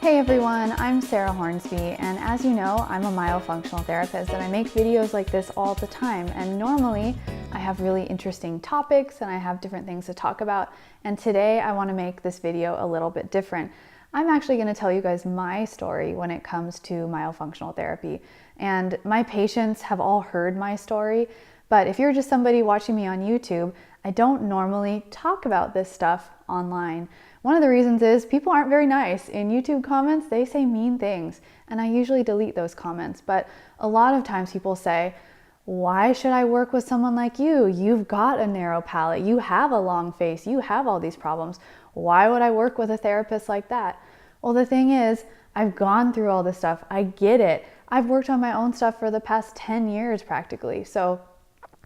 Hey everyone, I'm Sarah Hornsby, and as you know, I'm a myofunctional therapist and I make videos like this all the time. And normally I have really interesting topics and I have different things to talk about. And today I want to make this video a little bit different. I'm actually going to tell you guys my story when it comes to myofunctional therapy. And my patients have all heard my story, but if you're just somebody watching me on YouTube, I don't normally talk about this stuff online. One of the reasons is people aren't very nice. In YouTube comments, they say mean things, and I usually delete those comments. But a lot of times people say, why should I work with someone like you? You've got a narrow palate, you have a long face, you have all these problems. Why would I work with a therapist like that? Well, the thing is, I've gone through all this stuff. I get it. I've worked on my own stuff for the past 10 years practically. So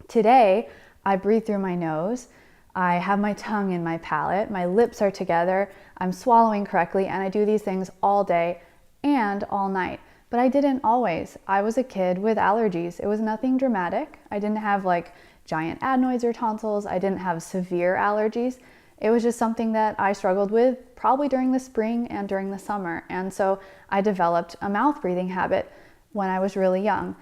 today, I breathe through my nose. I have my tongue in my palate, my lips are together, I'm swallowing correctly, and I do these things all day and all night. But I didn't always. I was a kid with allergies. It was nothing dramatic. I didn't have like giant adenoids or tonsils. I didn't have severe allergies. It was just something that I struggled with probably during the spring and during the summer. And so I developed a mouth breathing habit when I was really young.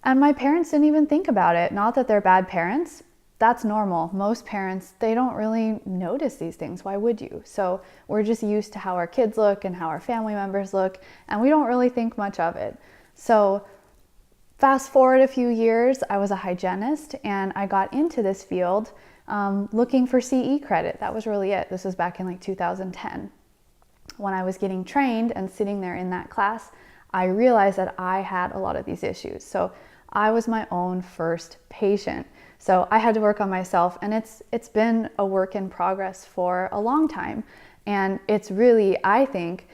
And my parents didn't even think about it. Not that they're bad parents. That's normal. Most parents, they don't really notice these things. Why would you? So we're just used to how our kids look and how our family members look, and we don't really think much of it. So fast forward a few years, I was a hygienist and I got into this field looking for CE credit. That was really it. This was back in like 2010. When I was getting trained and sitting there in that class, I realized that I had a lot of these issues. So I was my own first patient. So I had to work on myself, and it's been a work in progress for a long time. And it's really, I think,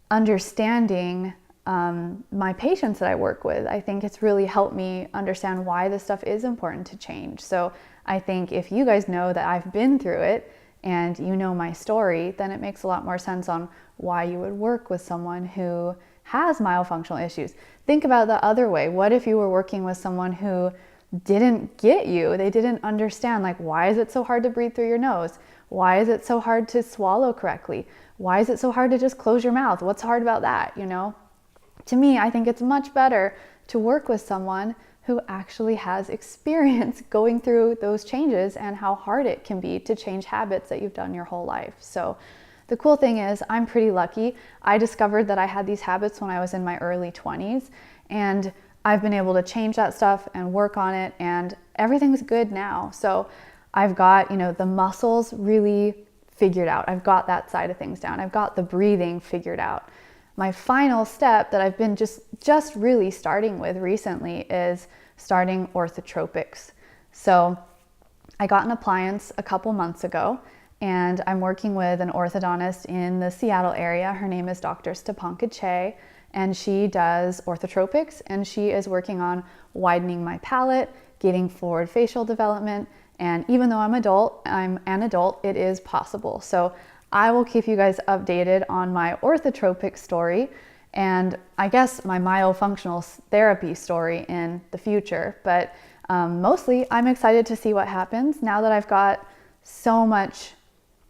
understanding my patients that I work with. I think it's really helped me understand why this stuff is important to change. So I think if you guys know that I've been through it and you know my story, then it makes a lot more sense on why you would work with someone who has myofunctional issues. Think about the other way. What if you were working with someone who didn't get you? They didn't understand, like, why is it so hard to breathe through your nose? Why is it so hard to swallow correctly? Why is it so hard to just close your mouth? What's hard about that, you know? To me, I think it's much better to work with someone who actually has experience going through those changes and how hard it can be to change habits that you've done your whole life. So the cool thing is, I'm pretty lucky. I discovered that I had these habits when I was in my early 20s, and I've been able to change that stuff and work on it, and everything's good now. So I've got, the muscles really figured out. I've got that side of things down. I've got the breathing figured out. My final step that I've been just really starting with recently is starting orthotropics. So I got an appliance a couple months ago, and I'm working with an orthodontist in the Seattle area. Her name is Dr. Stepanka Che, and she does orthotropics, and she is working on widening my palate, getting forward facial development, and even though I'm an adult, it is possible. So I will keep you guys updated on my orthotropic story and I guess my myofunctional therapy story in the future. But mostly I'm excited to see what happens now that I've got so much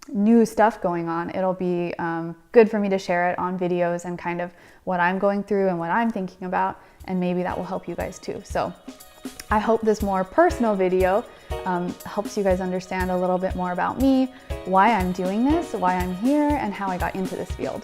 new stuff going on. It'll be good for me to share it on videos and kind of what I'm going through and what I'm thinking about, and maybe that will help you guys too. So I hope this more personal video helps you guys understand a little bit more about me, why I'm doing this, why I'm here, and how I got into this field.